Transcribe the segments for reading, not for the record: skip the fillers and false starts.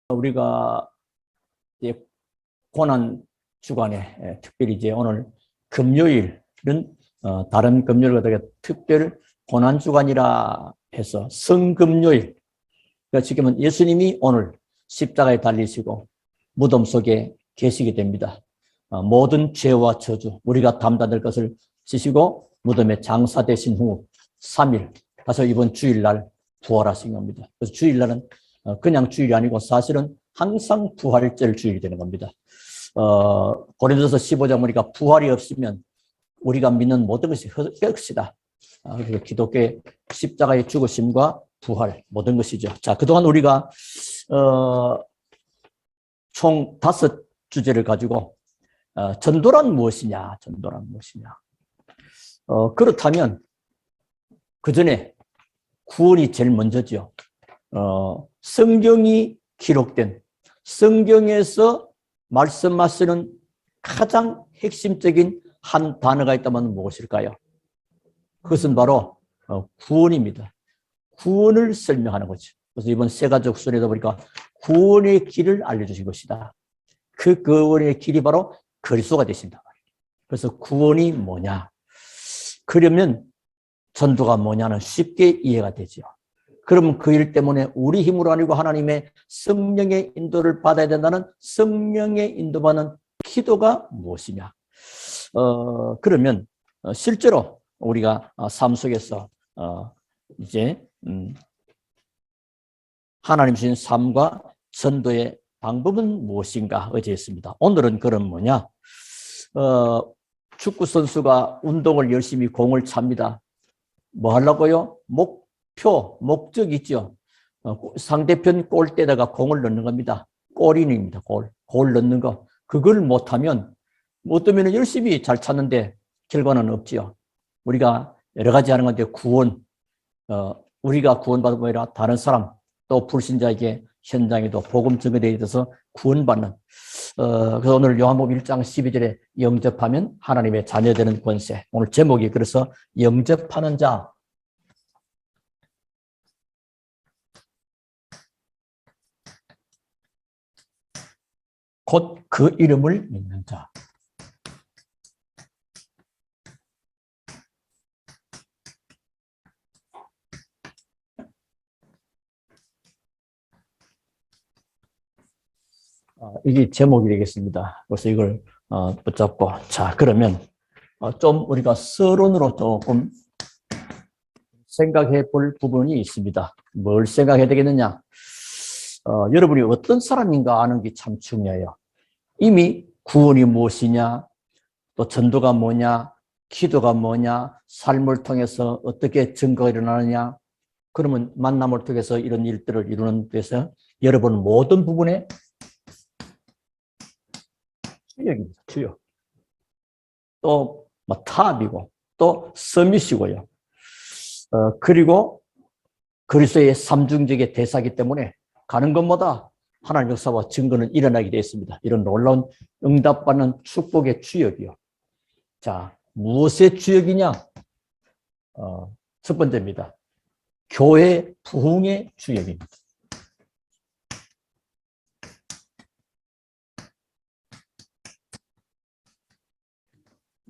우리가 이제 고난 주간에 특별히 이제 오늘 금요일은 다른 금요일과 특별 고난 주간이라 해서 성금요일. 그러니까 지금은 예수님이 오늘 십자가에 달리시고 무덤 속에 계시게 됩니다. 모든 죄와 저주 우리가 담당될 것을 지시고 무덤에 장사되신 후 3일, 다시 이번 주일날 부활하신 겁니다. 그래서 주일날은 그냥 주일이 아니고 사실은 항상 부활절 주일이 되는 겁니다. 고린도서 15장 보니까 부활이 없으면 우리가 믿는 모든 것이 헛것이다. 그래서 기독교의 십자가의 죽으심과 부활 모든 것이죠. 자, 그동안 우리가 총 5주제를 가지고 전도란 무엇이냐, 전도란 무엇이냐. 그렇다면 그 전에 구원이 제일 먼저죠. 성경이 기록된 성경에서 말씀하시는 가장 핵심적인 한 단어가 있다면 무엇일까요? 그것은 바로 구원입니다. 구원을 설명하는 거죠. 그래서 이번 세가족 순회다 보니까 구원의 길을 알려주신 것이다. 그 구원의 길이 바로 그리스도가 되신다. 그래서 구원이 뭐냐? 그러면 전도가 뭐냐는 쉽게 이해가 되죠. 그러면 그 일 때문에 우리 힘으로 아니고 하나님의 성령의 인도를 받아야 된다는 성령의 인도받는 기도가 무엇이냐? 그러면 실제로 우리가 삶 속에서 이제 하나님 주신 삶과 전도의 방법은 무엇인가 어제 했습니다. 오늘은 그럼 뭐냐? 축구 선수가 운동을 열심히 공을 찹니다. 뭐 하려고요? 목적 있죠. 상대편 골대에다가 공을 넣는 겁니다. 골인입니다. 골 넣는 거. 그걸 못하면 어쩌면 열심히 잘 찼는데 결과는 없지요. 우리가 여러 가지 하는 건데 구원, 우리가 구원받은 게 아니라 다른 사람, 또 불신자에게 현장에도 복음 전개되어 있어서 구원받는. 그래서 오늘 요한복음 1장 12절에 영접하면 하나님의 자녀되는 권세. 오늘 제목이 그래서 영접하는 자. 곧 그 이름을 믿는 자. 이게 제목이 되겠습니다. 그래서 이걸 붙잡고, 자, 그러면 좀 우리가 서론으로 조금 생각해 볼 부분이 있습니다. 뭘 생각해야 되겠느냐? 여러분이 어떤 사람인가 아는 게 참 중요해요. 이미 구원이 무엇이냐, 또 전도가 뭐냐, 기도가 뭐냐, 삶을 통해서 어떻게 증거가 일어나느냐, 그러면 만남을 통해서 이런 일들을 이루는 데서 여러분 모든 부분에 주역입니다. 주역. 또 뭐 탑이고 또 서밋이고요. 그리고 그리스도의 삼중직의 대사이기 때문에 가는 것마다 하나님 역사와 증거는 일어나게 되어 있습니다. 이런 놀라운 응답받는 축복의 주역이요. 자, 무엇의 주역이냐? 첫 번째입니다. 교회 부흥의 주역입니다.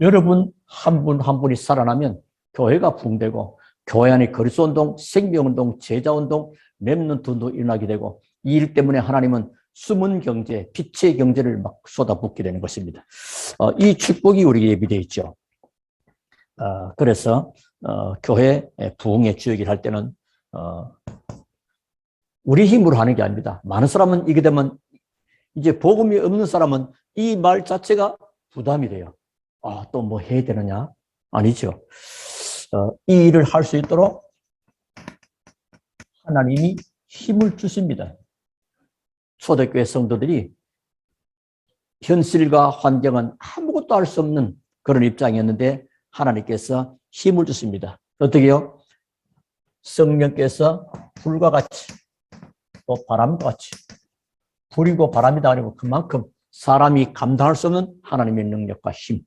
여러분 한 분 한 분이 살아나면 교회가 부흥되고 교회 안에 그리스도운동, 생명운동, 제자운동, 렘넌트운동 일어나게 되고 이 일 때문에 하나님은 숨은 경제, 빛의 경제를 막 쏟아붓게 되는 것입니다. 이 축복이 우리에게 예비되어 있죠. 그래서 교회 부흥의 주역을 할 때는 우리 힘으로 하는 게 아닙니다. 많은 사람은 이게 되면 이제 복음이 없는 사람은 이 말 자체가 부담이 돼요. 또 뭐 해야 되느냐? 아니죠. 이 일을 할 수 있도록 하나님이 힘을 주십니다. 초대교회 성도들이 현실과 환경은 아무것도 할 수 없는 그런 입장이었는데 하나님께서 힘을 주십니다. 어떻게요? 성령께서 불과 같이 또 바람과 같이 불이고 바람이다 아니고 그만큼 사람이 감당할 수 없는 하나님의 능력과 힘.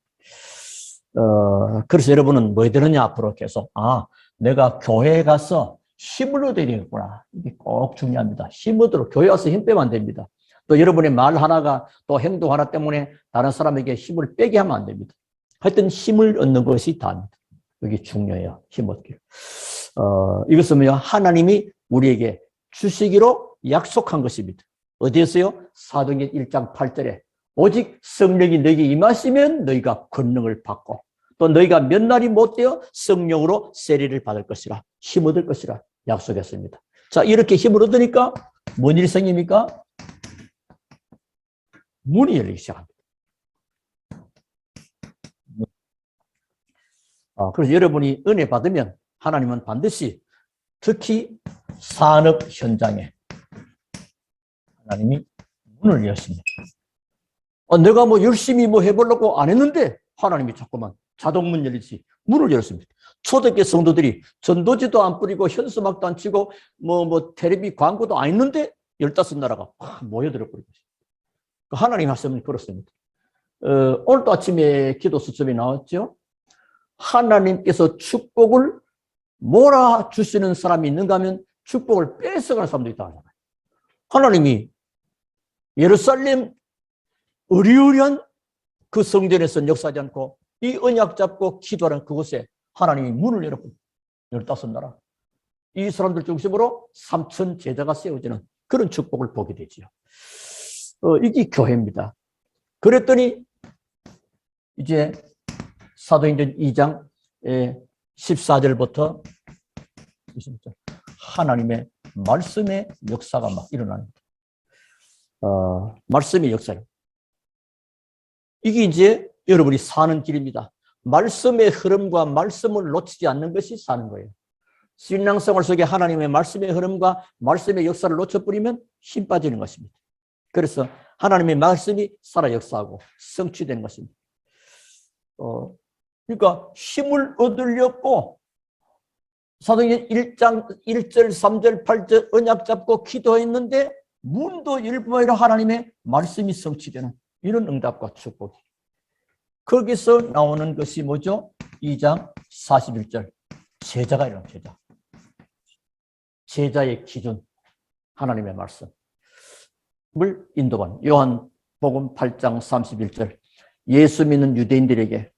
그래서 여러분은 뭐 해야 되느냐 앞으로 계속 내가 교회에 가서 힘을 얻어야 되겠구나. 이게 꼭 중요합니다. 힘 얻도록 교회 와서 힘 빼면 안 됩니다. 또 여러분의 말 하나가 또 행동 하나 때문에 다른 사람에게 힘을 빼게 하면 안 됩니다. 하여튼 힘을 얻는 것이 다입니다. 여기 중요해요. 힘 얻기를. 이것은 뭐야? 하나님이 우리에게 주시기로 약속한 것입니다. 어디에서요? 사도행전 1장 8절에 오직 성령이 너에게 임하시면 너희가 권능을 받고 또 너희가 몇 날이 못 되어 성령으로 세례를 받을 것이라 힘 얻을 것이라 약속했습니다. 자, 이렇게 힘을 얻으니까 뭔 일이 생깁니까? 문이 열리기 시작합니다. 그래서 여러분이 은혜 받으면 하나님은 반드시 특히 산업 현장에 하나님이 문을 여십니다. 내가 뭐 열심히 뭐 해보려고 안 했는데 하나님이 자꾸만 자동문 열리듯이 문을 열었습니다. 초대교회 성도들이 전도지도 안 뿌리고 현수막도 안 치고 뭐 텔레비 광고도 안 했는데 15나라가 모여들어 버린 것입니다. 하나님 말씀은 그렇습니다. 오늘도 아침에 기도 수첩이 나왔죠. 하나님께서 축복을 몰아주시는 사람이 있는가 하면 축복을 뺏어가는 사람도 있다 하잖아요. 하나님이 예루살렘 으리으리한 그 성전에서 역사하지 않고 이 언약 잡고 기도하는 그곳에 하나님이 문을 열었고 15나라 이 사람들 중심으로 3천 제자가 세워지는 그런 축복을 보게 되지요. 이게 교회입니다. 그랬더니 이제 사도행전 2장 14절부터 20절 하나님의 말씀의 역사가 막 일어납니다. 말씀의 역사요. 이게 이제 여러분이 사는 길입니다. 말씀의 흐름과 말씀을 놓치지 않는 것이 사는 거예요. 신앙생활 속에 하나님의 말씀의 흐름과 말씀의 역사를 놓쳐버리면 힘 빠지는 것입니다. 그래서 하나님의 말씀이 살아 역사하고 성취되는 것입니다. 그러니까 힘을 얻으려고 사도행전 1장 1절 3절 8절 언약 잡고 기도했는데 문도 열고 아니라 하나님의 말씀이 성취되는 이런 응답과 축복이. 거기서 나오는 것이 뭐죠? 2장 41절 제자가 일어난 제자. 제자의 기준 하나님의 말씀을 인도한 요한복음 8장 31절 예수 믿는 유대인들에게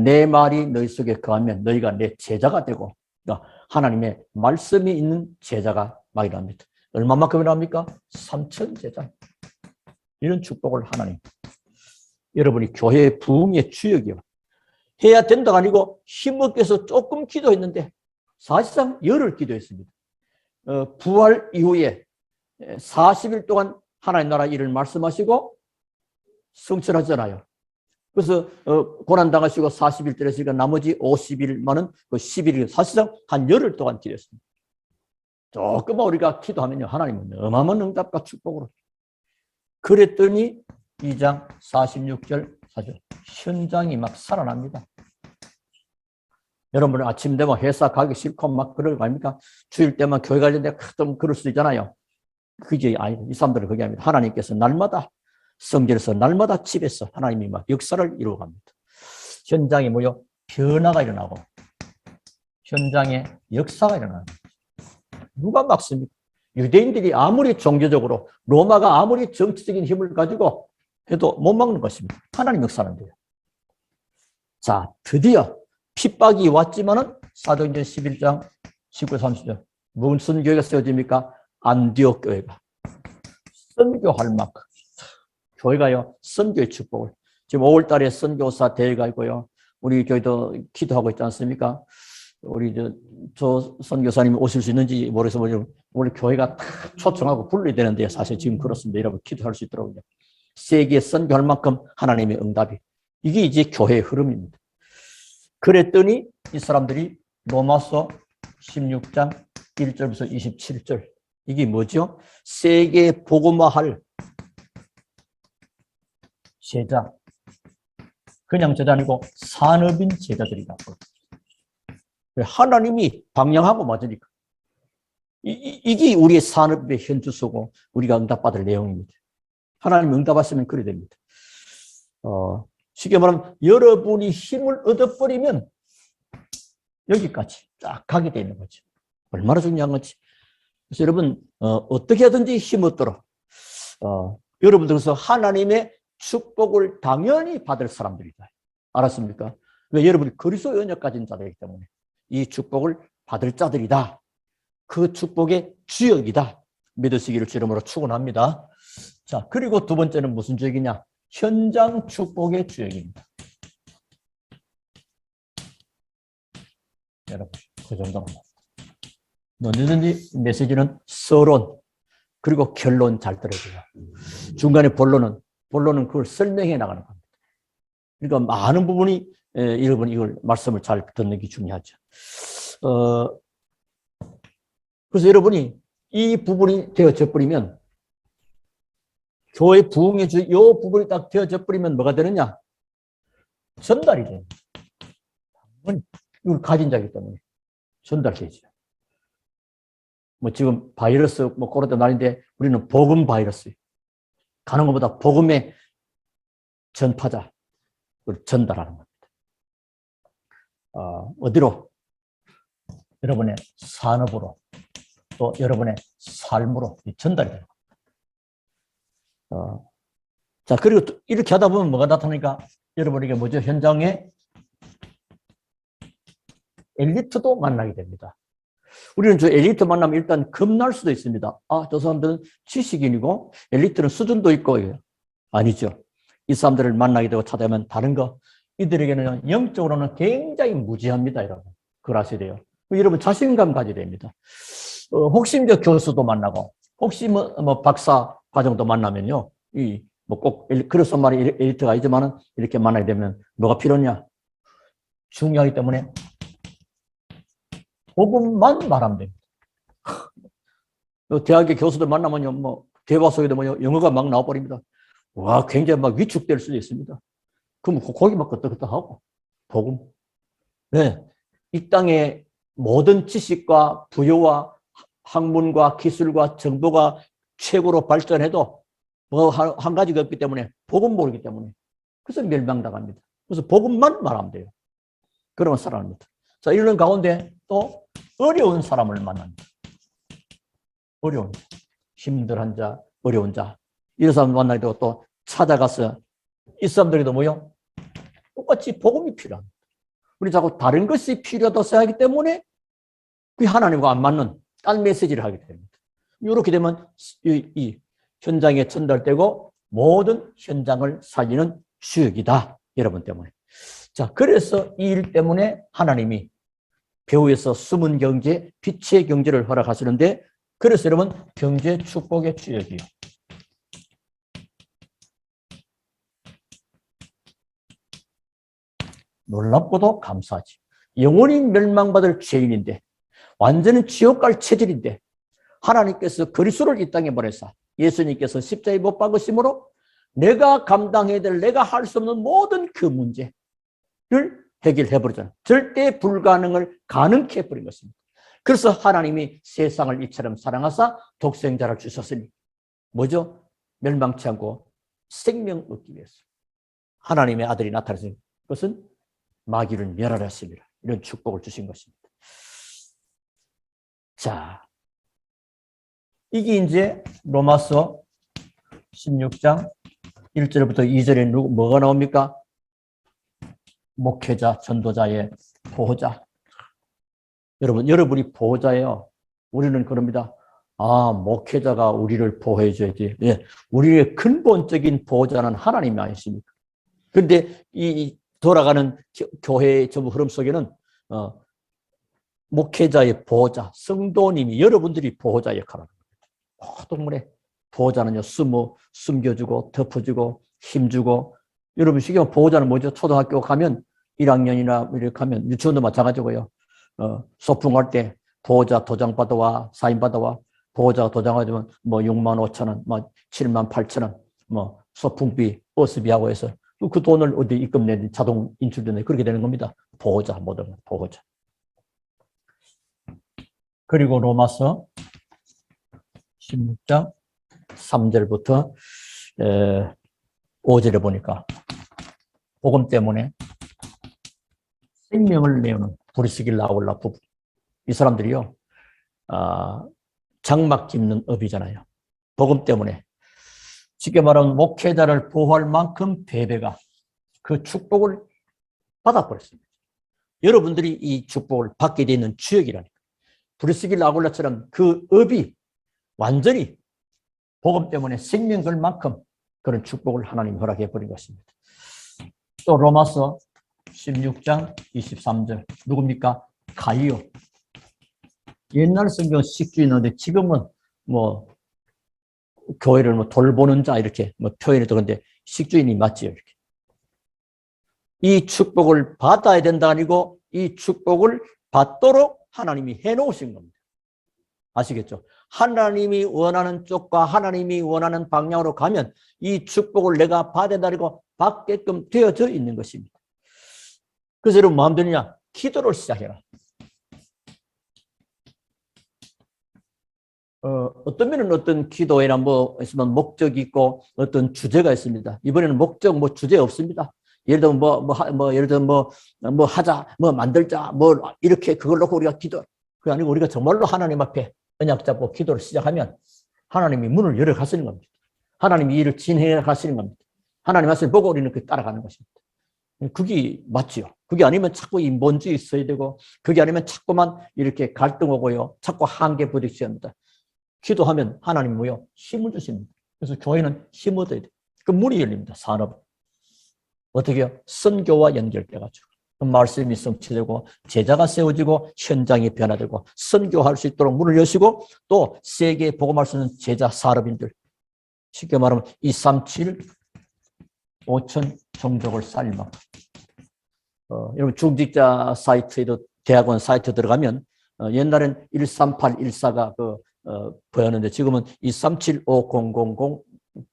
내 말이 너희 속에 거하면 너희가 내 제자가 되고 그러니까 하나님의 말씀이 있는 제자가 막 일어납니다. 얼마만큼 일어납니까? 3천 제자. 이런 축복을 하나님. 여러분이 교회의 부흥의 주역이요. 해야 된다가 아니고 힘없게 해서 조금 기도했는데 사실상 열흘 기도했습니다. 부활 이후에 40일 동안 하나님 나라 일을 말씀하시고 성취하잖아요. 그래서 고난당하시고 40일 때렸으니까 나머지 50일만은 그 11일 사실상 한 열흘 동안 기도했습니다. 조금만 우리가 기도하면요 하나님은 어마어마한 응답과 축복으로. 그랬더니 2장 46절 4절 현장이 막 살아납니다. 여러분 아침 되면 회사 가기 싫고 막 그럴 거 아닙니까? 주일 때만 교회 가려는데 좀 그럴 수도 있잖아요. 그게 아니고 이 사람들은 그게 아닙니다. 하나님께서 날마다 성전에서 날마다 집에서 하나님이 막 역사를 이루어갑니다. 현장에 뭐요? 변화가 일어나고 현장에 역사가 일어납니다. 누가 막습니까? 유대인들이 아무리 종교적으로 로마가 아무리 정치적인 힘을 가지고 해도 못 막는 것입니다. 하나님 역사는 돼요. 자, 드디어 핍박이 왔지만은 사도행전 11장 19, 30절 무슨 교회가 세워집니까? 안디옥 교회가 선교할 만큼 교회가요 선교의 축복을 지금 5월달에 선교사 대회가 있고요. 우리 교회도 기도하고 있지 않습니까? 우리 저 선교사님이 오실 수 있는지 모르겠어. 우리 교회가 초청하고 불러야 되는데 사실 지금 그렇습니다. 여러분 기도할 수 있도록요. 세계에 선교할 만큼 하나님의 응답이 이게 이제 교회의 흐름입니다. 그랬더니 이 사람들이 로마서 16장 1절부터 27절 이게 뭐죠? 세계 복음화할 제자 그냥 제자 아니고 산업인 제자들이다. 하나님이 방향하고 맞으니까 이게 우리의 산업의 현주소고 우리가 응답받을 내용입니다. 하나님 응답하시면 그래 됩니다. 쉽게 말하면 여러분이 힘을 얻어버리면 여기까지 쫙 가게 되는 거죠. 얼마나 중요한 건지. 그래서 여러분 어떻게 하든지 힘없도록 여러분들께서 하나님의 축복을 당연히 받을 사람들이다. 알았습니까? 왜? 여러분이 그리스도 언약 가진 자들이기 때문에 이 축복을 받을 자들이다. 그 축복의 주역이다. 믿으시기를 주름으로 축원합니다. 자, 그리고 두 번째는 무슨 주역이냐? 현장 축복의 주역입니다. 여러분, 그 정도는. 언제든지 메시지는 서론, 그리고 결론 잘 들어줘요. 중간에 본론은 그걸 설명해 나가는 겁니다. 그러니까 많은 부분이 여러분 이걸 말씀을 잘 듣는 게 중요하죠. 그래서 여러분이 이 부분이 되어져 버리면 교회 부흥의 이 부분이 딱 되어져 버리면 뭐가 되느냐? 전달이 돼요. 이걸 가진 자이기 때문에 전달되죠. 뭐 지금 바이러스 코로나 날인데 우리는 복음 바이러스 가는 것보다 복음의 전파자 전달하는 겁니다. 어디로? 여러분의 산업으로 또 여러분의 삶으로 전달이 되는 겁니다. 자, 그리고 이렇게 하다 보면 뭐가 나타나니까 여러분에게 뭐죠? 현장에 엘리트도 만나게 됩니다. 우리는 저 엘리트 만나면 일단 겁날 수도 있습니다. 저 사람들은 지식인이고 엘리트는 수준도 있고. 아니죠. 이 사람들을 만나게 되고 찾아가면 다른 거, 이들에게는 영적으로는 굉장히 무지합니다. 여러분, 그걸 아셔야 돼요. 여러분 자신감 가져야 됩니다. 혹시 이제 교수도 만나고 혹시 뭐 박사 과정도 만나면요, 꼭 그래서 말이 엘리트가 아니지만은 이렇게 만나게 되면 뭐가 필요하냐? 중요하기 때문에 복음만 말하면 됩니다. 대학의 교수들 만나면요, 뭐 대화 속에도 영어가 막 나와버립니다. 와, 굉장히 막 위축될 수도 있습니다. 그럼 거기 막 끄떡끄떡하고 복음. 네, 이 땅의 모든 지식과 부여와 학문과 기술과 정보가 최고로 발전해도 뭐 한 가지가 없기 때문에 복음 모르기 때문에 그래서 멸망당합니다. 그래서 복음만 말하면 돼요. 그러면 살아납니다. 자, 이런 가운데 또 어려운 사람을 만납니다. 어려운 자, 힘들한 자, 어려운 자, 이런 사람 만나게 되고 또 찾아가서 이 사람들에도 뭐요? 똑같이 복음이 필요합니다. 우리 자꾸 다른 것이 필요하다고 생각하기 때문에 그게 하나님과 안 맞는 딴 메시지를 하게 됩니다. 이렇게 되면 이 현장에 전달되고 모든 현장을 살리는 주역이다. 여러분 때문에. 자, 그래서 이 일 때문에 하나님이 배후에서 숨은 경제, 빛의 경제를 허락하시는데, 그래서 여러분 경제 축복의 주역이요. 놀랍고도 감사하지. 영원히 멸망받을 죄인인데, 완전히 지옥 갈 체질인데, 하나님께서 그리스도를 이 땅에 보내사 예수님께서 십자가에 못 박으심으로 내가 감당해야 될, 내가 할 수 없는 모든 그 문제를 해결해버리잖아요. 절대 불가능을 가능케 해버린 것입니다. 그래서 하나님이 세상을 이처럼 사랑하사 독생자를 주셨으니 뭐죠? 멸망치 않고 생명 얻기 위해서 하나님의 아들이 나타나신 것은 마귀를 멸하려 했습니다. 이런 축복을 주신 것입니다. 자, 이게 이제 로마서 16장 1절부터 2절에 뭐가 나옵니까? 목회자, 전도자의 보호자. 여러분이 보호자예요. 우리는 그럽니다. 목회자가 우리를 보호해줘야지. 예, 우리의 근본적인 보호자는 하나님이 아니십니까? 그런데 이 돌아가는 교회의 전부 흐름 속에는 목회자의 보호자, 성도님이, 여러분들이 보호자 역할을 합니다. 모든 분의 보호자는요, 숨겨주고 덮어주고 힘주고. 여러분 시경 보호자는 뭐죠? 초등학교 가면 1학년이나 이렇게 하면 유치원도 마찬가지고요. 소풍할 때 보호자 도장 받아와, 사인 받아와. 보호자가 도장하면 뭐 6만 5천 원, 뭐 7만 8천 원, 뭐 소풍비, 버스비하고 해서 그 돈을 어디 입금내 자동 인출되는 그렇게 되는 겁니다. 보호자, 모든 보호자. 그리고 로마서 16장 3절부터 5절에 보니까 복음 때문에 생명을 내어놓은 브리스길라 아굴라 부부, 이 사람들이요, 장막 짓는 업이잖아요. 복음 때문에. 쉽게 말하면 목회자를 보호할 만큼 베베가 그 축복을 받아버렸습니다. 여러분들이 이 축복을 받게 되는 주역이라니까. 브리스길라 아굴라처럼 그 업이 완전히 복음 때문에 생명 걸 만큼 그런 축복을 하나님이 허락해 버린 것입니다. 또 로마서 16장 23절 누굽니까? 가이오. 옛날 성경 식주인인데 지금은 뭐 교회를 뭐 돌보는 자 이렇게 뭐 표현이 되는데 식주인이 맞지요. 이렇게. 이 축복을 받아야 된다 아니고 이 축복을 받도록 하나님이 해놓으신 겁니다. 아시겠죠? 하나님이 원하는 쪽과 하나님이 원하는 방향으로 가면 이 축복을 내가 받아야 된다고 받게끔 되어져 있는 것입니다. 그래서 여러분 마음 드느냐? 기도를 시작해라. 어떤 면은 어떤 기도에나 뭐 있으면 목적이 있고 어떤 주제가 있습니다. 이번에는 목적 뭐 주제 없습니다. 예를 들면 예를 들면 뭐 하자, 뭐 만들자, 뭐 이렇게 그걸 놓고 우리가 기도. 그게 아니고 우리가 정말로 하나님 앞에 언약 잡고 기도를 시작하면 하나님이 문을 열어 가시는 겁니다. 하나님이 일을 진행해 가시는 겁니다. 하나님 말씀을 보고 우리는 그 따라가는 것입니다. 그게 맞지요. 그게 아니면 자꾸 인본주의 있어야 되고 그게 아니면 자꾸만 이렇게 갈등 오고요. 자꾸 한계 부딪혀야 합니다. 기도하면 하나님 뭐요? 힘을 주십니다. 그래서 교회는 힘 얻어야 돼요. 그 문이 열립니다. 산업. 어떻게 해요? 선교와 연결돼가지고. 그 말씀이 성취되고 제자가 세워지고 현장이 변화되고 선교할 수 있도록 문을 여시고 또 세계에 복음할 수 있는 제자 사업인들. 쉽게 말하면 237 5천 종족을 살릴 만큼. 여러분 중직자 사이트에도 대학원 사이트 들어가면 옛날엔 138, 14가 보였는데 지금은 237, 5000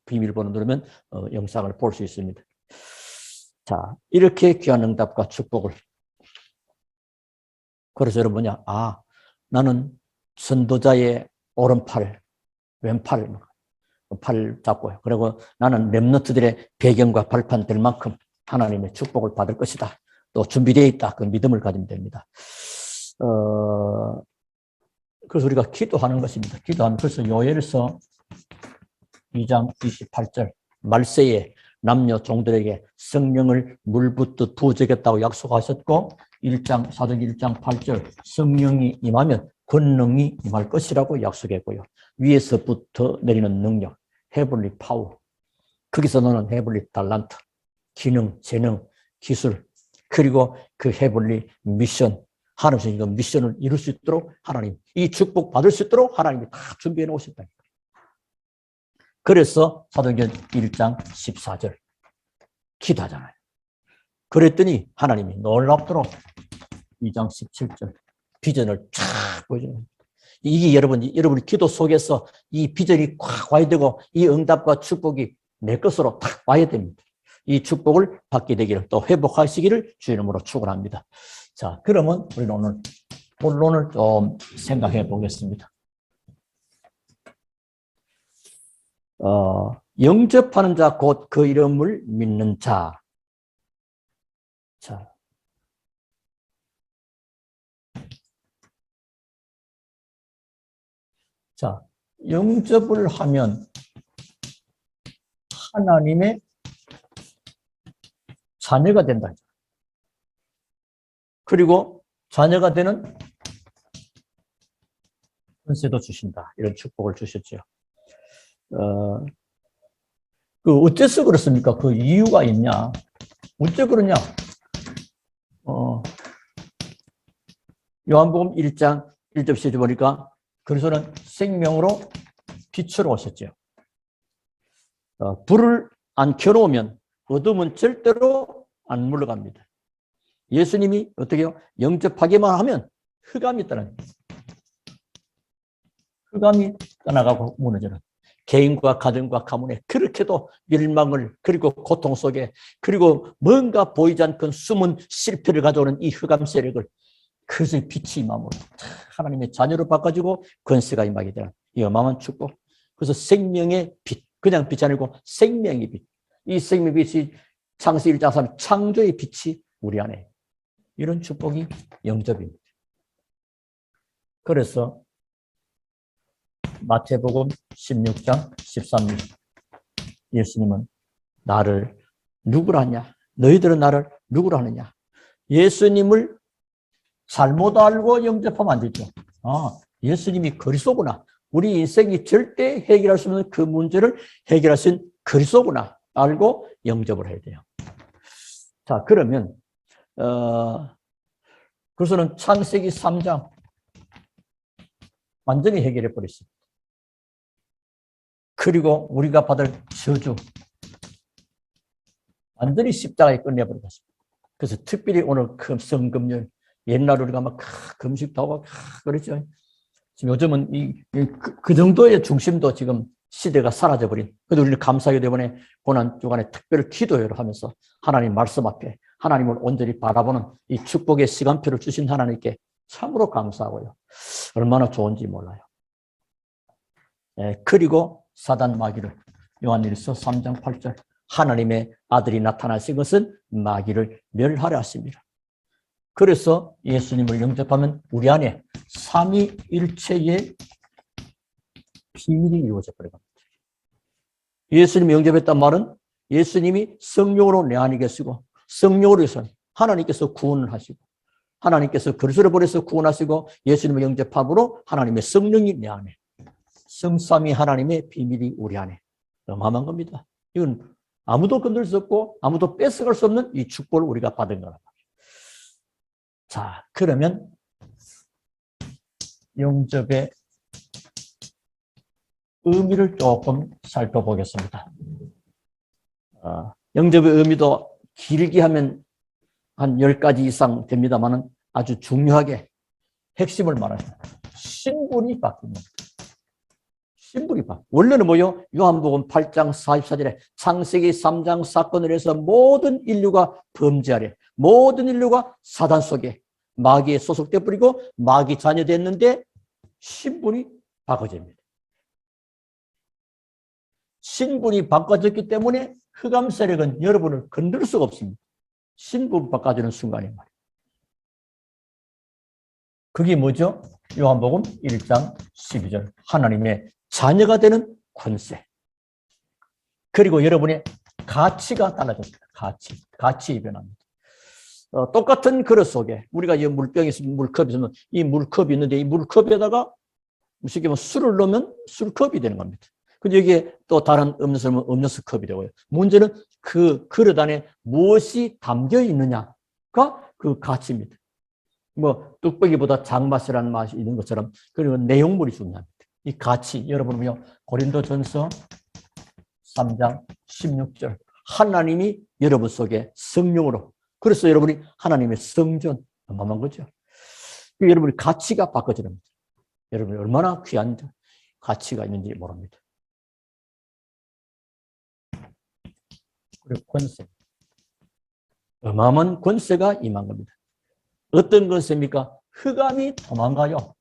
비밀번호 누르면 영상을 볼 수 있습니다. 자, 이렇게 귀한 응답과 축복을. 그래서 여러분 나는 선도자의 오른팔, 왼팔, 팔 잡고요. 그리고 나는 렘너트들의 배경과 발판 될 만큼 하나님의 축복을 받을 것이다. 또 준비되어 있다. 그 믿음을 가지면 됩니다. 그래서 우리가 기도하는 것입니다. 기도하면 그래서 요엘서 2장 28절 말세에 남녀 종들에게 성령을 물붓듯 부어주겠다고 약속하셨고 4장 1장 8절 성령이 임하면 권능이 임할 것이라고 약속했고요. 위에서부터 내리는 능력, 헤블리 파워, 거기서 너는 헤블리 달란트, 기능, 재능, 기술, 그리고 그 헤블리 미션, 하나님께서 그 미션을 이룰 수 있도록 하나님, 이 축복 받을 수 있도록 하나님이 다 준비해 놓으셨다. 그래서 사도행전 1장 14절 기도하잖아요. 그랬더니 하나님이 놀랍도록 2장 17절 비전을 쫙 보여줘요. 이게 여러분이 기도 속에서 이 비전이 꽉 와야 되고 이 응답과 축복이 내 것으로 탁 와야 됩니다. 이 축복을 받게 되기를 또 회복하시기를 주의 이름으로 축원합니다. 자, 그러면 우리는 오늘 본론을 좀 생각해 보겠습니다. 영접하는 자 곧 그 이름을 믿는 자. 자. 자, 영접을 하면 하나님의 자녀가 된다. 그리고 자녀가 되는 권세도 주신다. 이런 축복을 주셨죠. 어째서 그렇습니까? 그 이유가 있냐? 어째 그러냐? 요한복음 1장 1절에 보니까 그리스도는 생명으로 빛으로 오셨죠. 불을 안 켜놓으면 어둠은 절대로 안 물러갑니다. 예수님이 어떻게 해요? 영접하기만 하면 흑암이 떠나요. 흑암이 떠나가고 무너지는 개인과 가정과 가문에 그렇게도 멸망을 그리고 고통 속에 그리고 뭔가 보이지 않던 숨은 실패를 가져오는 이 흑암 세력을 그래서 빛이 임함으로 하나님의 자녀로 바꿔주고 권세가 임하게 되는 이 어마어마한 축복. 그래서 생명의 빛, 그냥 빛이 아니고 생명의 빛. 이 생명의 빛이 창세기 1장 3 창조의 빛이 우리 안에 이런 축복이 영접입니다. 그래서 마태복음 16장 13절. 예수님은 나를 누구라 하냐? 너희들은 나를 누구라 하느냐? 예수님을 잘못 알고 영접하면 안 되죠. 예수님이 그리스도구나. 우리 인생이 절대 해결할 수 없는 그 문제를 해결할 수 있는 그리스도구나. 알고 영접을 해야 돼요. 자, 그러면 그래서는 창세기 3장 완전히 해결해 버렸습니다. 그리고 우리가 받을 저주 완전히 십자가에 끝내버렸습니다. 그래서 특별히 오늘 성금요일, 옛날 우리가 막 금식도 하고 그랬죠. 지금 요즘은 그 정도의 중심도 지금 시대가 사라져버린. 그래도 우리는 감사하게 되번에 고난 주간에 특별 기도회를 하면서 하나님 말씀 앞에 하나님을 온전히 바라보는 이 축복의 시간표를 주신 하나님께 참으로 감사하고요. 얼마나 좋은지 몰라요. 그리고 사단 마귀를 요한일서 3장 8절 하나님의 아들이 나타나신 것은 마귀를 멸하려 하십니다. 그래서 예수님을 영접하면 우리 안에 삼위일체의 비밀이 이루어져 버립니다. 예수님을 영접했단 말은 예수님이 성령으로 내 안에 계시고 성령으로 해서 하나님께서 구원을 하시고 하나님께서 그리스도를 보내서 구원하시고 예수님을 영접함으로 하나님의 성령이 내 안에 성삼위 하나님의 비밀이 우리 안에 어마어마한 겁니다. 이건 아무도 건들 수 없고 아무도 뺏어갈 수 없는 이 축복을 우리가 받은 거란 말이에요. 자, 그러면 영접의 의미를 조금 살펴보겠습니다. 영접의 의미도 길게 하면 한 10가지 이상 됩니다만 아주 중요하게 핵심을 말합니다. 신분이 바뀝니다. 신분이 바뀌어요. 원래는 뭐요? 요한복음 8장 44절에 창세기 3장 사건을 해서 모든 인류가 범죄하래. 모든 인류가 사단 속에 마귀에 소속돼 버리고 마귀 자녀됐는데 신분이 바꿔집니다. 신분이 바꿔졌기 때문에 흑암 세력은 여러분을 건들 수가 없습니다. 신분 바꿔주는 순간이 말이에요. 그게 뭐죠? 요한복음 1장 12절 하나님의 자녀가 되는 권세. 그리고 여러분의 가치가 달라졌습니다. 가치 변합니다. 똑같은 그릇 속에 우리가 이 물병이 있으면 물컵이 있으면 이 물컵이 있는데 이 물컵에다가 쉽게 말하면 술을 넣으면 술컵이 되는 겁니다. 근데 여기에 또 다른 음료수는 음료수 컵이 되고요. 문제는 그 그릇 안에 무엇이 담겨 있느냐가 그 가치입니다. 뭐 뚝배기보다 장맛이라는 맛이 있는 것처럼 그리고 내용물이 중요합니다. 이 가치 여러분은요 고린도전서 3장 16절 하나님이 여러분 속에 성령으로 그래서 여러분이 하나님의 성전 어마어마한 거죠. 여러분의 가치가 바꿔지는 겁니다. 여러분이 얼마나 귀한 가치가 있는지 모릅니다. 그리고 권세. 어마어마한 권세가 임한 겁니다. 어떤 권세입니까? 흑암이 도망가요.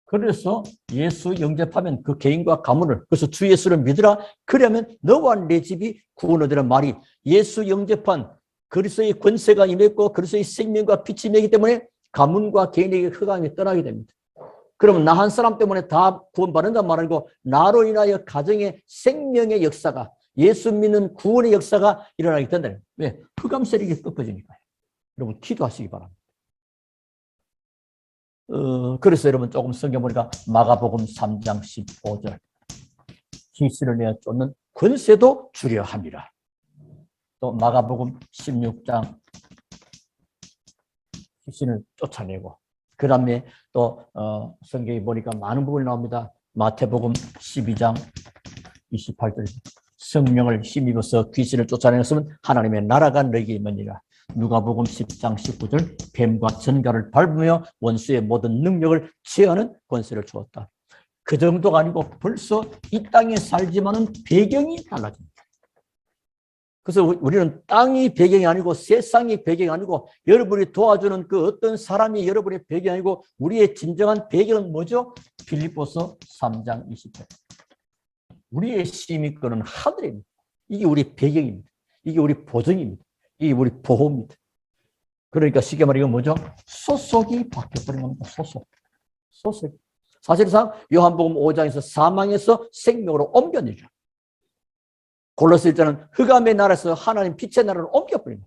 그래서 예수 영접하면 그 개인과 가문을 그래서 주 예수를 믿으라 그러면 너와 내 집이 구원 얻으란 말이 예수 영접한 그리스도의 권세가 임했고 그리스도의 생명과 빛이 임했기 때문에 가문과 개인에게 흑암이 떠나게 됩니다. 그러면 나 한 사람 때문에 다 구원받는단 말 아니고 나로 인하여 가정의 생명의 역사가 예수 믿는 구원의 역사가 일어나게 된다. 왜? 흑암 세력이 꺾어지니까요. 여러분 기도하시기 바랍니다. 그래서 여러분 조금 성경 보니까 마가복음 3장 15절 귀신을 내어 쫓는 권세도 주려 함이라. 또 마가복음 16장 귀신을 쫓아내고 그 다음에 또 성경에 보니까 많은 부분이 나옵니다. 마태복음 12장 28절 성령을 힘입어서 귀신을 쫓아내었으면 하나님의 나라가 너에게 임하니라. 누가복음 10장 19절 뱀과 전갈을 밟으며 원수의 모든 능력을 제하는 권세를 주었다. 그 정도가 아니고 벌써 이 땅에 살지만은 배경이 달라집니다. 그래서 우리는 땅이 배경이 아니고 세상이 배경이 아니고 여러분이 도와주는 그 어떤 사람이 여러분의 배경이 아니고 우리의 진정한 배경은 뭐죠? 빌립보서 3장 20절 우리의 시민권은 하늘입니다. 이게 우리 배경입니다. 이게 우리 보증입니다. 이게 우리 보호입니다. 그러니까 쉽게 말하면 뭐죠? 소속이 바뀌어버린 겁니다. 소속. 사실상 요한복음 5장에서 사망에서 생명으로 옮겨내죠. 골로새 1장은 흑암의 나라에서 하나님 빛의 나라로 옮겨버립니다.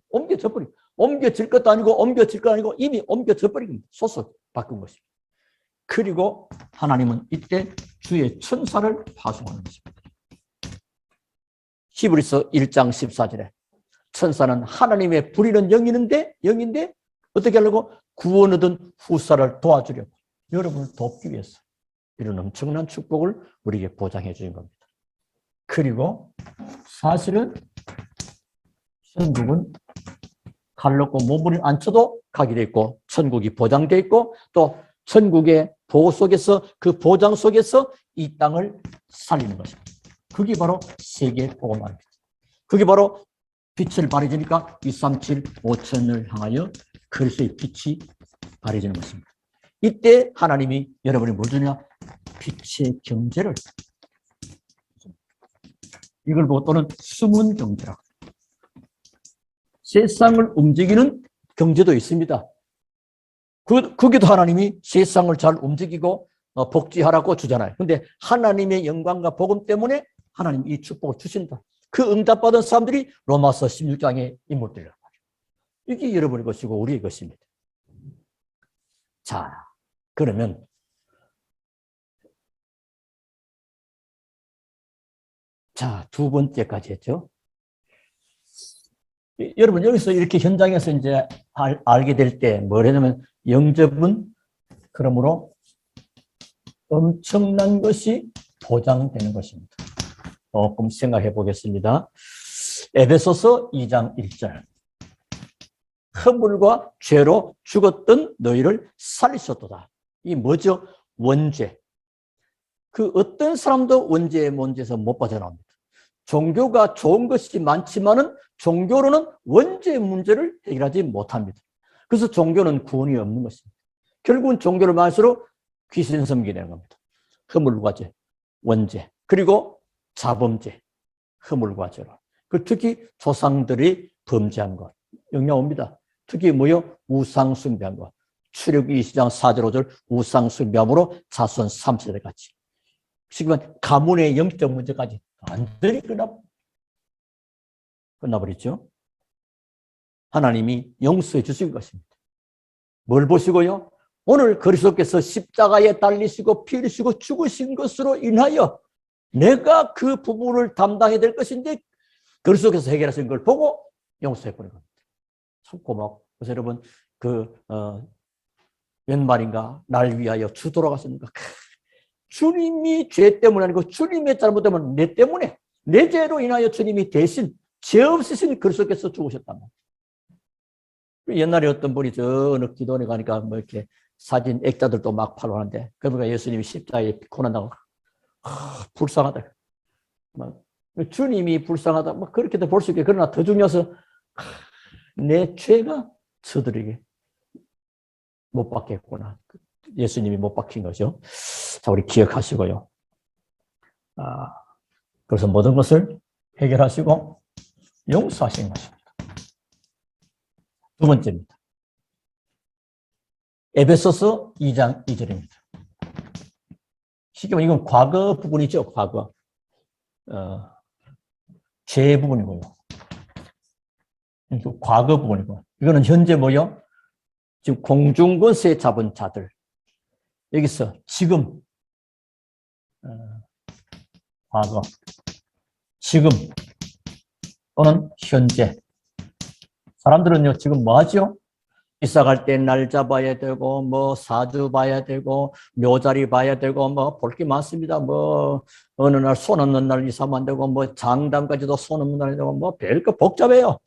옮겨질 것도 아니고 옮겨질 것도 아니고 이미 옮겨져 버린 겁니다. 소속 바꾼 것입니다. 그리고 하나님은 이때 주의 천사를 파송하는 것입니다. 히브리서 1장 14절에 천사는 하나님의 부리는 영인데 어떻게 하려고? 구원 얻은 후사를 도와주려고, 여러분을 돕기 위해서 이런 엄청난 축복을 우리에게 보장해 주신 겁니다. 그리고 사실은 천국은 칼 넣고 몸을 안 쳐도 가게 돼 있고 천국이 보장돼 있고 또 천국의 보호 속에서 그 보장 속에서 이 땅을 살리는 것입니다. 그게 바로 세계 복음화입니다. 그게 바로 빛을 발해주니까 237, 5천을 향하여 그리스도의 빛이 발해지는 것입니다. 이때 하나님이 여러분이 뭘 주냐? 빛의 경제를, 이걸 보고 또는 숨은 경제라고. 세상을 움직이는 경제도 있습니다. 그게도 하나님이 세상을 잘 움직이고 복지하라고 주잖아요. 근데 하나님의 영광과 복음 때문에 하나님 이 축복을 주신다. 그 응답받은 사람들이 로마서 16장의 인물들이란 말이에요. 이게 여러분의 것이고 우리의 것입니다. 자, 그러면 자, 두 번째까지 했죠. 여러분 여기서 이렇게 현장에서 이제 알게 될 때 뭐냐면 영접은 그러므로 엄청난 것이 보장되는 것입니다. 조금 생각해 보겠습니다. 에베소서 2장 1절. 허물과 죄로 죽었던 너희를 살리셨도다. 이 뭐죠? 원죄. 그 어떤 사람도 원죄의 문제에서 못 빠져나옵니다. 종교가 좋은 것이 많지만은 종교로는 원죄의 문제를 해결하지 못합니다. 그래서 종교는 구원이 없는 것입니다. 결국은 종교를 많을수록 귀신 섬기게 되는 겁니다. 허물과 죄, 원죄, 그리고 자범죄, 허물과 죄로. 특히 조상들이 범죄한 것, 영향 옵니다. 특히 뭐요? 우상 숭배한 것. 출애굽기 20장 4절 5절 우상 숭배함으로 자손 3세대 같이. 지금 가문의 영적 문제까지 완전히 끝나버렸죠. 하나님이 용서해 주신 것입니다. 뭘 보시고요? 오늘 그리스도께서 십자가에 달리시고 피 흘리시고 죽으신 것으로 인하여 내가 그 부분을 담당해야 될 것인데 그리스도께서 해결하신 걸 보고 용서해 버린 겁니다. 참 고맙고. 그래서 여러분 웬 말인가? 날 위하여 주 돌아가셨는가? 주님이 죄 때문에 아니고 주님의 잘못 때문에 내 때문에 내 죄로 인하여 주님이 대신 죄 없으신 그리스도께서 죽으셨단 말이에요. 옛날에 어떤 분이 저 어느 기도원에 가니까 뭐 이렇게 사진 액자들도 막 팔고 하는데 그러니까 예수님이 십자가에 고난당하고 불쌍하다. 주님이 불쌍하다. 뭐 그렇게도 볼 수 있게. 그러나 더 중요해서 내 죄가 저들에게 못 받겠구나. 예수님이 못 박힌 거죠. 자, 우리 기억하시고요. 그래서 모든 것을 해결하시고 용서하신 것입니다. 두 번째입니다. 에베소서 2장 2절입니다. 쉽게 말하면 이건 과거 부분이죠. 과거. 죄 부분이고요. 과거 부분이고. 이거는 현재 뭐요? 지금 공중권세 잡은 자들. 여기서 지금, 과거, 지금 또는 현재. 사람들은요, 지금 뭐 하죠? 이사 갈 때 날 잡아야 되고, 뭐 사주 봐야 되고, 묘자리 봐야 되고, 뭐 볼 게 많습니다. 뭐 어느 날 손 없는 날 이사하면 안 되고, 뭐 장담까지도 손 없는 날 되고, 뭐 별거 복잡해요.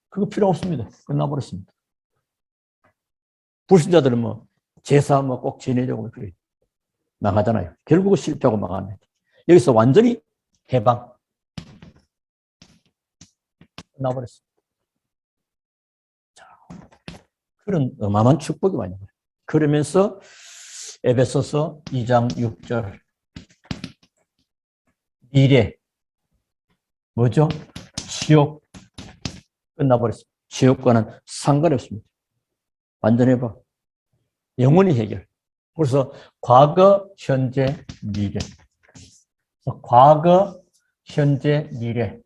그거 필요 없습니다. 끝나버렸습니다. 불신자들은 뭐 제사 뭐 꼭 지내려고 그래. 망하잖아요. 결국은 실패하고 망합니다. 여기서 완전히 해방. 끝나버렸습니다. 자, 그런 어마어마한 축복이 많이 나와요. 그러면서 에베소서 2장 6절 미래 뭐죠? 지옥 끝나버렸습니다. 지옥과는 상관이 없습니다. 완전 해방. 영원히 해결. 그래서 과거, 현재, 미래. 과거, 현재, 미래.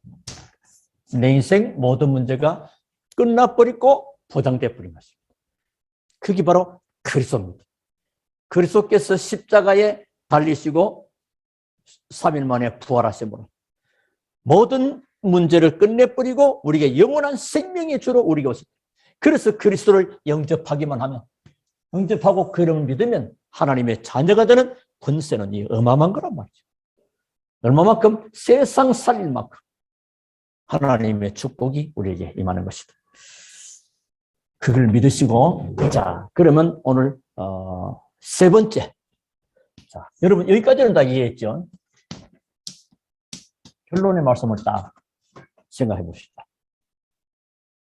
내 인생 모든 문제가 끝나버리고 보장돼 버린 것입니다. 그게 바로 그리스도입니다. 그리스도께서 십자가에 달리시고 3일 만에 부활하심으로 모든 문제를 끝내버리고 우리에게 영원한 생명의 주로 우리가 오십니다. 그래서 그리스도를 영접하기만 하면, 영접하고 그를 믿으면 하나님의 자녀가 되는 권세는 이 어마어마한 거란 말이죠. 얼마만큼? 세상 살릴 만큼 하나님의 축복이 우리에게 임하는 것이다. 그걸 믿으시고, 자, 그러면 오늘 세 번째. 자, 여러분 여기까지는 다 이해했죠? 결론의 말씀을 딱 생각해 봅시다.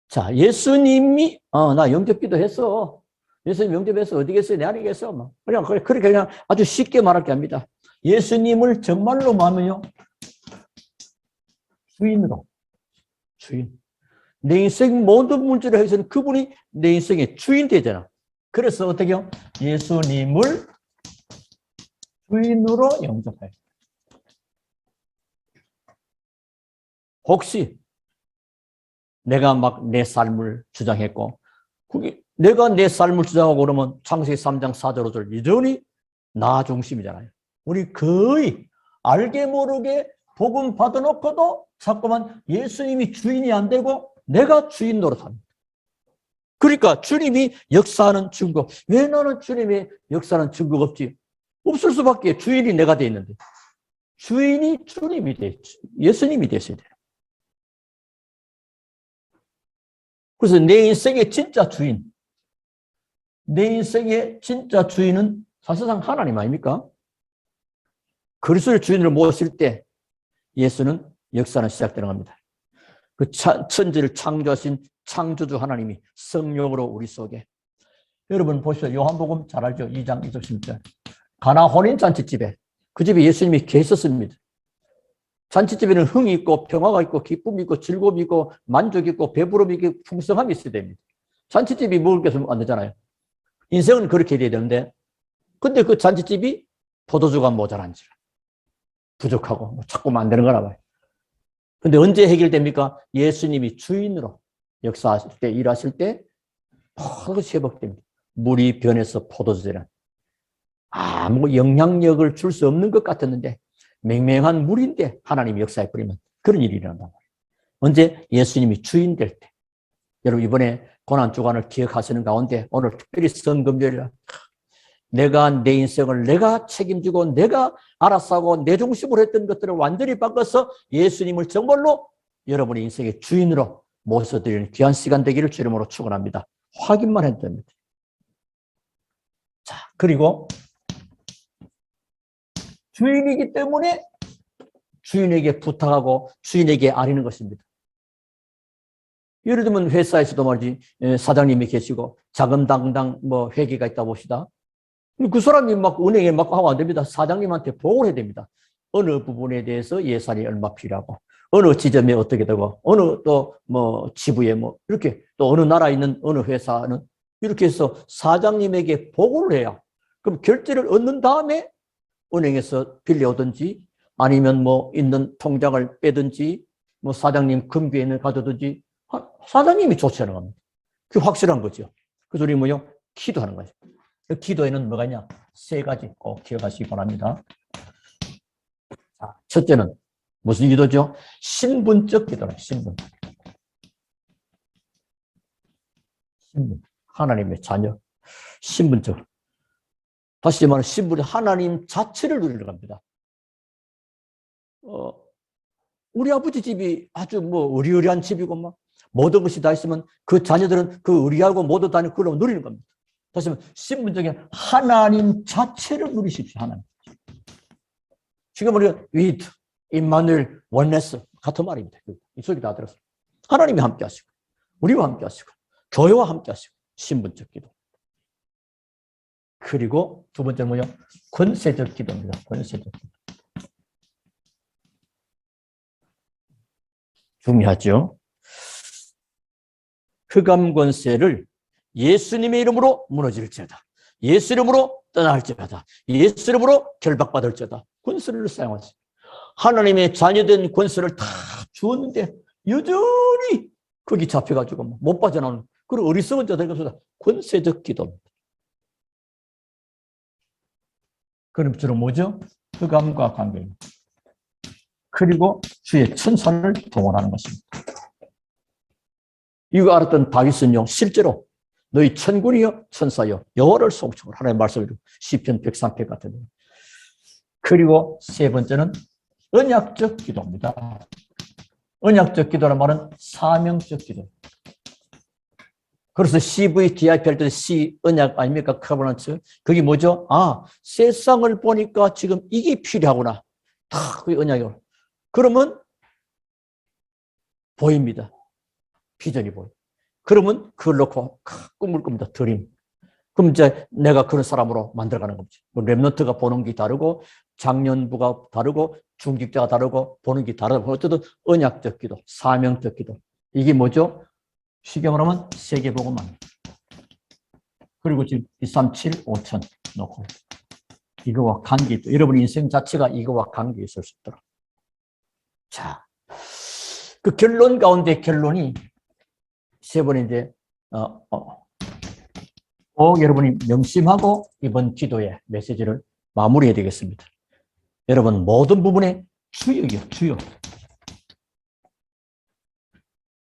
자, 예수님이 나 영접기도 했어. 예수님 영접해서 어디 계세요? 내 안에 계세요. 그렇게 그냥 아주 쉽게 말할게 합니다. 예수님을 정말로 마음은요, 주인으로, 주인. 내 인생 모든 문제를 해서는 그분이 내 인생의 주인 되잖아. 그래서 어떻게 해요? 예수님을 주인으로 영접해요. 혹시 내가 막 내 삶을 주장했고, 그게 내가 내 삶을 주장하고 그러면 창세기 3장 4절 5절 여전히 나 중심이잖아요. 우리 거의 알게 모르게 복음 받아놓고도 자꾸만 예수님이 주인이 안 되고 내가 주인 노릇합니다. 그러니까 주님이 역사하는 증거. 왜 나는 주님의 역사하는 증거가 없지? 없을 수밖에. 주인이 내가 돼 있는데. 주인이 주님이 돼, 예수님이 되셔야 돼요. 그래서 내 인생의 진짜 주인, 내 인생의 진짜 주인은 사실상 하나님 아닙니까? 그리스도를 주인으로 모실 때 예수는 역사는 시작되는 겁니다. 그 천지를 창조하신 창조주 하나님이 성령으로 우리 속에. 여러분 보시죠. 요한복음 잘 알죠? 2장 20절. 가나 혼인잔치집에, 그 집에 예수님이 계셨습니다. 잔치집에는 흥이 있고 평화가 있고 기쁨이 있고 즐거움이 있고 만족이 있고 배부름이 있고 풍성함이 있어야 됩니다. 잔치집이 먹을 게 없으면 안 되잖아요. 인생은 그렇게 돼야 되는데, 근데 그 잔치집이 포도주가 모자란지라 부족하고 자꾸 만드는 거나 봐요. 근데 언제 해결됩니까? 예수님이 주인으로 역사하실 때, 일하실 때 모든 것이 회복됩니다. 물이 변해서 포도주되는, 아무 영향력을 줄 수 없는 것 같았는데 맹맹한 물인데 하나님이 역사해 버리면 그런 일이 일어난단 말이에요. 언제? 예수님이 주인 될 때. 여러분 이번에 고난주간을 기억하시는 가운데 오늘 특별히 성금요일이라 내가 내 인생을 내가 책임지고 내가 알아서 하고 내 중심으로 했던 것들을 완전히 바꿔서 예수님을 정말로 여러분의 인생의 주인으로 모셔드리는 귀한 시간 되기를 주님으로 축원합니다. 확인만 해도 됩니다. 자, 그리고 주인이기 때문에 주인에게 부탁하고 주인에게 아뢰는 것입니다. 예를 들면 회사에서도 말이지, 사장님이 계시고 자금 담당 회계가 있다 봅시다. 그 사람이 막 은행에 막 하면 안 됩니다. 사장님한테 보고를 해야 됩니다. 어느 부분에 대해서 예산이 얼마 필요하고, 어느 지점에 어떻게 되고, 어느 또 지부에 이렇게 또 어느 나라에 있는 어느 회사는 이렇게 해서 사장님에게 보고를 해야, 그럼 결제를 얻는 다음에 은행에서 빌려오든지 아니면 있는 통장을 빼든지 사장님 금괴에 가져든지 사장님이 조치하는 겁니다. 그게 확실한 거죠. 그래서 우리 기도하는 거죠. 기도에는 뭐가 있냐? 세 가지 꼭 기억하시기 바랍니다. 자, 첫째는 무슨 기도죠? 신분적 기도라. 신분. 하나님의 자녀. 신분적. 다시 말하면 신분이 하나님 자체를 누리는 겁니다. 우리 아버지 집이 아주 의리의리한 집이고 모든 것이 다 있으면 그 자녀들은 그 의리하고 모두 다 그걸 누리는 겁니다. 다시 말하면 신분적인 하나님 자체를 누리십시오. 하나님. 지금 우리가 with, 임마누엘, 원네스 같은 말입니다. 이 소리 다 들었어요. 하나님이 함께 하시고 우리와 함께 하시고 교회와 함께 하시고 신분적 기도. 그리고 두 번째는 권세적 기도입니다. 권세적 기도. 중요하죠. 흑암 권세를 예수님의 이름으로 무너질지어다. 예수 이름으로 떠날지어다. 예수 이름으로 결박받을지어다. 권세를 사용하지. 하나님의 자녀된 권세를 다 주었는데 여전히 거기 잡혀가지고 못 빠져나오는 그런 어리석은 자들이 없어서 권세적 기도입니다. 그럼 주로 뭐죠? 흑암과 관계입니다. 그리고 주의 천사를 동원하는 것입니다. 이거 알았던 다윗은요, 실제로 너희 천군이여 천사여 여호와를 송축하라 하나님의 말씀을 시편 103편 같은데. 그리고 세 번째는 언약적 기도입니다. 언약적 기도란 말은 사명적 기도. 그래서 CVDIP 할 때 C 언약 아닙니까? 커버넌트. 그게 뭐죠? 아, 세상을 보니까 지금 이게 필요하구나. 다 그게 언약이고. 그러면 보입니다. 비전이 보여. 그러면 그걸 놓고 꿈을 꿉니다. 드림. 그럼 이제 내가 그런 사람으로 만들어가는 거지. 뭐 랩런트가 보는 게 다르고 장년부가 다르고 중직자가 다르고 보는 게 다르고 어쨌든 언약적 기도, 사명적 기도. 이게 뭐죠? 쉽게 말하면 세계복음만. 그리고 지금 237, 5천 놓고 이거와 관계 있다. 여러분 인생 자체가 이거와 관계 있을 수 있도록. 자, 그 결론 가운데 결론이 세 번인데 꼭 여러분이 명심하고 이번 기도의 메시지를 마무리해야 되겠습니다. 여러분 모든 부분에 주역이요, 주역.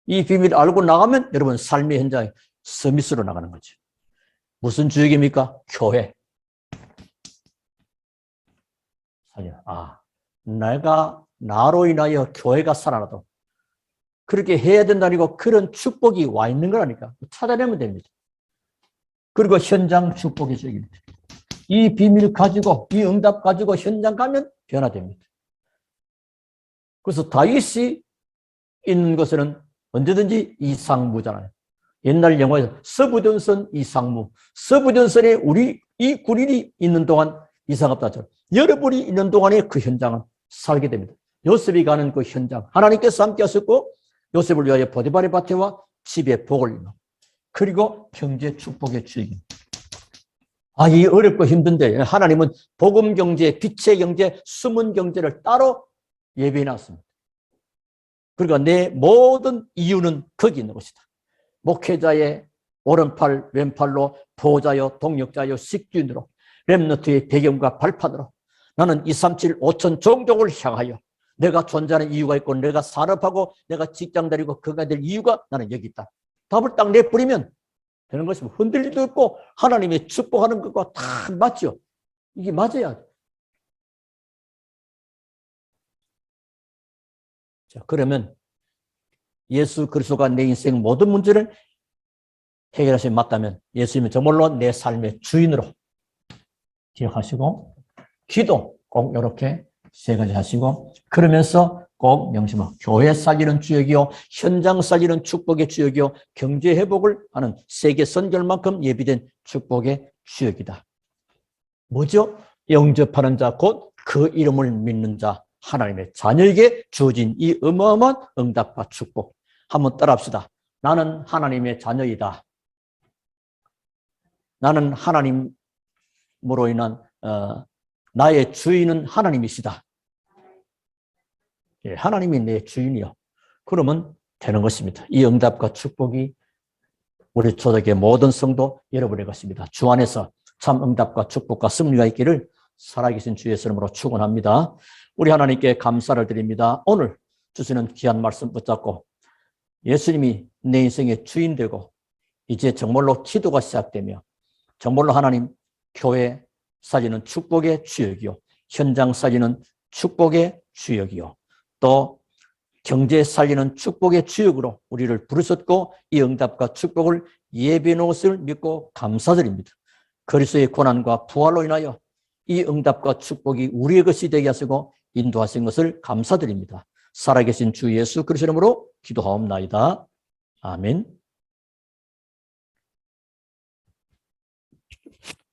이 비밀을 알고 나가면 여러분 삶의 현장에 서밋으로 나가는 거죠. 무슨 주역입니까? 교회. 아, 내가 나로 인하여 교회가 살아나도 그렇게 해야 된다니까 그런 축복이 와 있는 거라니까 찾아내면 됩니다. 그리고 현장 축복의 주역입니다. 이 비밀 가지고 이 응답 가지고 현장 가면 변화됩니다. 그래서 다윗이 있는 것은 언제든지 이상무잖아요. 옛날 영화에서 서부전선 이상무. 서부전선에 우리 이 군인이 있는 동안 이상 없다죠. 여러분이 있는 동안에 그 현장은 살게 됩니다. 요셉이 가는 그 현장. 하나님께서 함께 하셨고 요셉을 위하여 보디발의 밭에와 집에 복을 이루고 그리고 경제 축복의 주역입니다. 아, 이 어렵고 힘든데 하나님은 복음 경제, 빛의 경제, 숨은 경제를 따로 예비해 놨습니다. 그러니까 내 모든 이유는 거기 있는 것이다. 목회자의 오른팔, 왼팔로 보호자요, 동력자요, 식주인으로 렘너트의 배경과 발판으로 나는 237, 5천 종족을 향하여 내가 존재하는 이유가 있고 내가 산업하고 내가 직장 다니고 그가 될 이유가 나는 여기 있다. 답을 딱 내버리면 되는 것이면 흔들릴 리도 없고 하나님의 축복하는 것과 다 맞죠. 이게 맞아야 돼. 자, 그러면 예수 그리스도가 내 인생 모든 문제를 해결하시면 맞다면 예수님은 정말로 내 삶의 주인으로 기억하시고 기도 꼭 이렇게 세 가지 하시고 그러면서 꼭 명심하고 교회 살리는 주역이요 현장 살리는 축복의 주역이요 경제 회복을 하는 세계 선결만큼 예비된 축복의 주역이다. 뭐죠? 영접하는 자 곧 그 이름을 믿는 자 하나님의 자녀에게 주어진 이 어마어마한 응답과 축복. 한번 따라합시다. 나는 하나님의 자녀이다. 나는 하나님으로 인한 나의 주인은 하나님이시다. 예, 하나님이 내 주인이요. 그러면 되는 것입니다. 이 응답과 축복이 우리 초대교회 모든 성도 여러분의 것입니다. 주 안에서 참 응답과 축복과 승리가 있기를 살아계신 주 예수 이름으로 축원합니다. 우리 하나님께 감사를 드립니다. 오늘 주시는 귀한 말씀 붙잡고 예수님이 내 인생의 주인 되고 이제 정말로 기도가 시작되며 정말로 하나님 교회 살리는 축복의 주역이요 현장 살리는 축복의 주역이요 또 경제 살리는 축복의 주역으로 우리를 부르셨고 이 응답과 축복을 예비해 놓은 것을 믿고 감사드립니다. 그리스도의 고난과 부활로 인하여 이 응답과 축복이 우리의 것이 되게 하시고 인도하신 것을 감사드립니다. 살아계신 주 예수 그리스도 이름으로 기도하옵나이다. 아멘.